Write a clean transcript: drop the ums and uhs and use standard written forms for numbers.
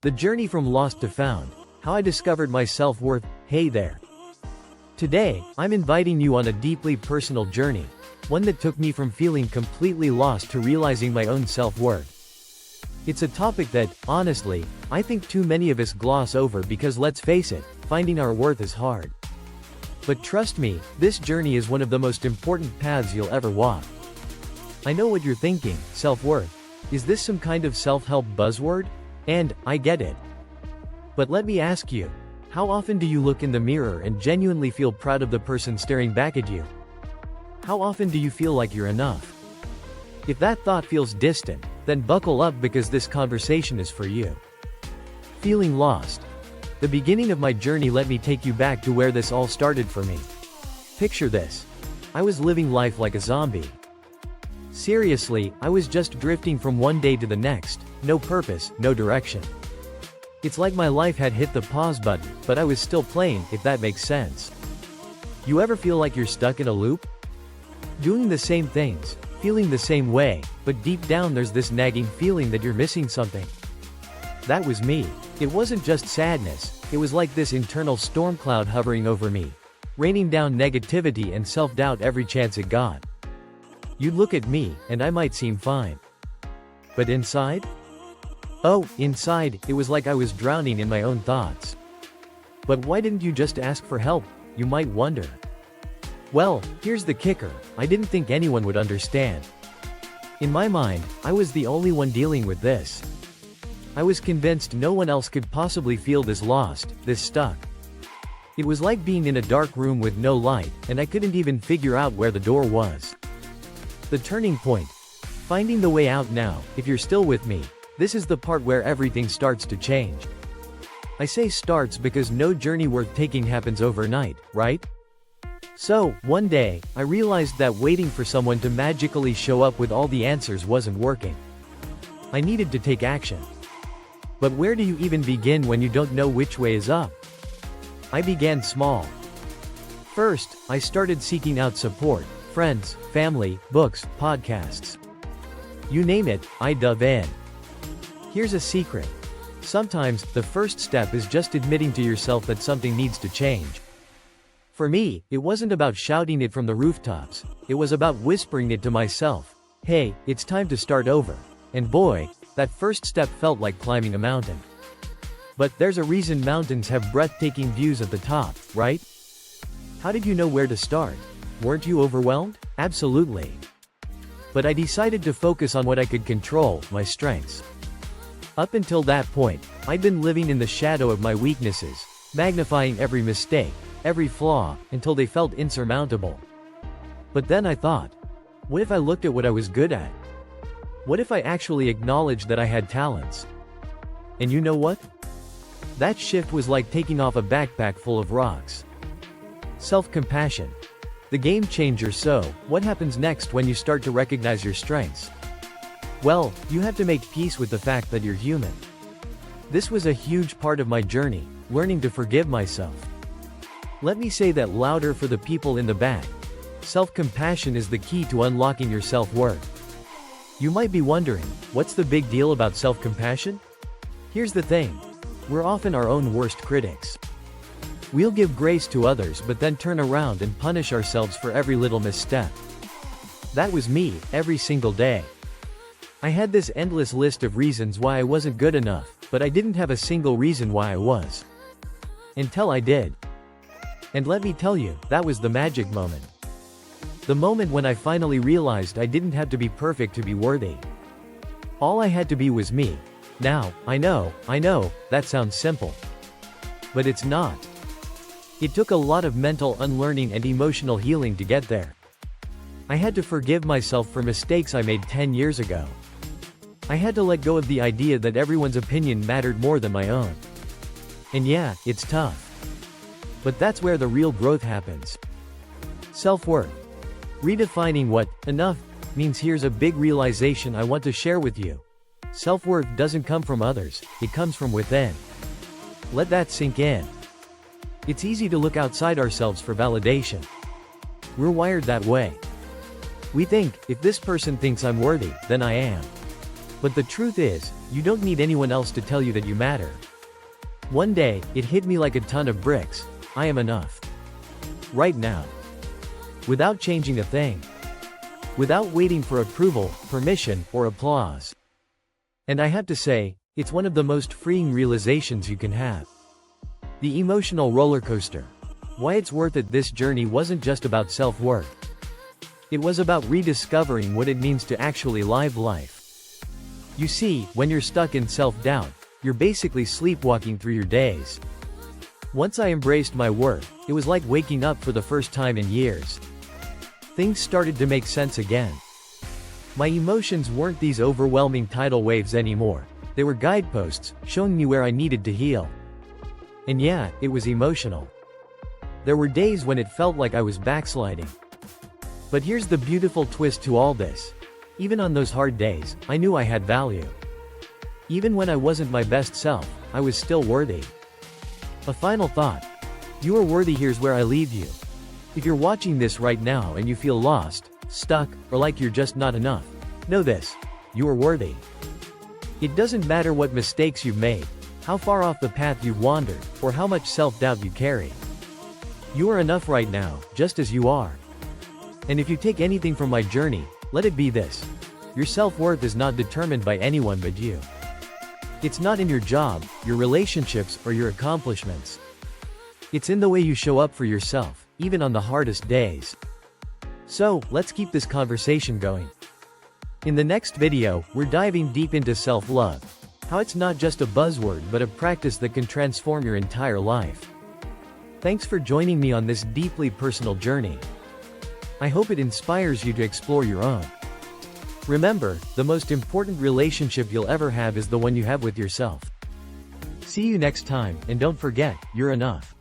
The journey from lost to found. How I discovered my self-worth. Hey there. Today, I'm inviting you on a deeply personal journey. One that took me from feeling completely lost to realizing my own self-worth. It's a topic that, honestly, I think too many of us gloss over because let's face it, finding our worth is hard. But trust me, this journey is one of the most important paths you'll ever walk. I know what you're thinking, self-worth. Is this some kind of self-help buzzword? And, I get it. But let me ask you, how often do you look in the mirror and genuinely feel proud of the person staring back at you? How often do you feel like you're enough? If that thought feels distant, then buckle up because this conversation is for you. Feeling lost. The beginning of my journey. Let me take you back to where this all started for me. Picture this. I was living life like a zombie. Seriously, I was just drifting from one day to the next, no purpose, no direction. It's like my life had hit the pause button, but I was still playing, if that makes sense. You ever feel like you're stuck in a loop? Doing the same things, feeling the same way, but deep down there's this nagging feeling that you're missing something. That was me. It wasn't just sadness, it was like this internal storm cloud hovering over me, raining down negativity and self-doubt every chance it got. You'd look at me, and I might seem fine. But inside? Oh, inside, it was like I was drowning in my own thoughts. But why didn't you just ask for help, you might wonder. Well, here's the kicker, I didn't think anyone would understand. In my mind, I was the only one dealing with this. I was convinced no one else could possibly feel this lost, this stuck. It was like being in a dark room with no light, and I couldn't even figure out where the door was. The turning point. Finding the way out now. If you're still with me, this is the part where everything starts to change. I say starts because no journey worth taking happens overnight, right? So, one day, I realized that waiting for someone to magically show up with all the answers wasn't working. I needed to take action. But where do you even begin when you don't know which way is up? I began small. First, I started seeking out support. Friends, family, books, podcasts. You name it, I dove in. Here's a secret. Sometimes, the first step is just admitting to yourself that something needs to change. For me, it wasn't about shouting it from the rooftops, it was about whispering it to myself. Hey, it's time to start over. And boy, that first step felt like climbing a mountain. But there's a reason mountains have breathtaking views at the top, right? How did you know where to start? Weren't you overwhelmed? Absolutely. But I decided to focus on what I could control, my strengths. Up until that point, I'd been living in the shadow of my weaknesses, magnifying every mistake, every flaw, until they felt insurmountable. But then I thought, what if I looked at what I was good at? What if I actually acknowledged that I had talents? And you know what? That shift was like taking off a backpack full of rocks. Self-compassion. The game changer. So, what happens next when you start to recognize your strengths? Well, you have to make peace with the fact that you're human. This was a huge part of my journey, learning to forgive myself. Let me say that louder for the people in the back. Self-compassion is the key to unlocking your self-worth. You might be wondering, what's the big deal about self-compassion? Here's the thing. We're often our own worst critics. We'll give grace to others but then turn around and punish ourselves for every little misstep. That was me, every single day. I had this endless list of reasons why I wasn't good enough, but I didn't have a single reason why I was. Until I did. And let me tell you, that was the magic moment. The moment when I finally realized I didn't have to be perfect to be worthy. All I had to be was me. Now, I know, that sounds simple. But it's not. It took a lot of mental unlearning and emotional healing to get there. I had to forgive myself for mistakes I made 10 years ago. I had to let go of the idea that everyone's opinion mattered more than my own. And yeah, it's tough. But that's where the real growth happens. Self-worth. Redefining what enough means. Here's a big realization I want to share with you. Self-worth doesn't come from others, it comes from within. Let that sink in. It's easy to look outside ourselves for validation. We're wired that way. We think, if this person thinks I'm worthy, then I am. But the truth is, you don't need anyone else to tell you that you matter. One day, it hit me like a ton of bricks. I am enough. Right now. Without changing a thing. Without waiting for approval, permission, or applause. And I have to say, it's one of the most freeing realizations you can have. The emotional roller coaster. Why it's worth it. This journey wasn't just about self-worth. It was about rediscovering what it means to actually live life. You see, when you're stuck in self-doubt, you're basically sleepwalking through your days. Once I embraced my worth, it was like waking up for the first time in years. Things started to make sense again. My emotions weren't these overwhelming tidal waves anymore. They were guideposts, showing me where I needed to heal. And yeah, it was emotional. There were days when it felt like I was backsliding. But here's the beautiful twist to all this. Even on those hard days, I knew I had value. Even when I wasn't my best self, I was still worthy. A final thought. You are worthy. Here's where I leave you. If you're watching this right now and you feel lost, stuck, or like you're just not enough, know this. You are worthy. It doesn't matter what mistakes you've made, how far off the path you've wandered, or how much self-doubt you carry. You are enough right now, just as you are. And if you take anything from my journey, let it be this. Your self-worth is not determined by anyone but you. It's not in your job, your relationships, or your accomplishments. It's in the way you show up for yourself, even on the hardest days. So, let's keep this conversation going. In the next video, we're diving deep into self-love. How it's not just a buzzword but a practice that can transform your entire life. Thanks for joining me on this deeply personal journey. I hope it inspires you to explore your own. Remember, the most important relationship you'll ever have is the one you have with yourself. See you next time, and don't forget, you're enough.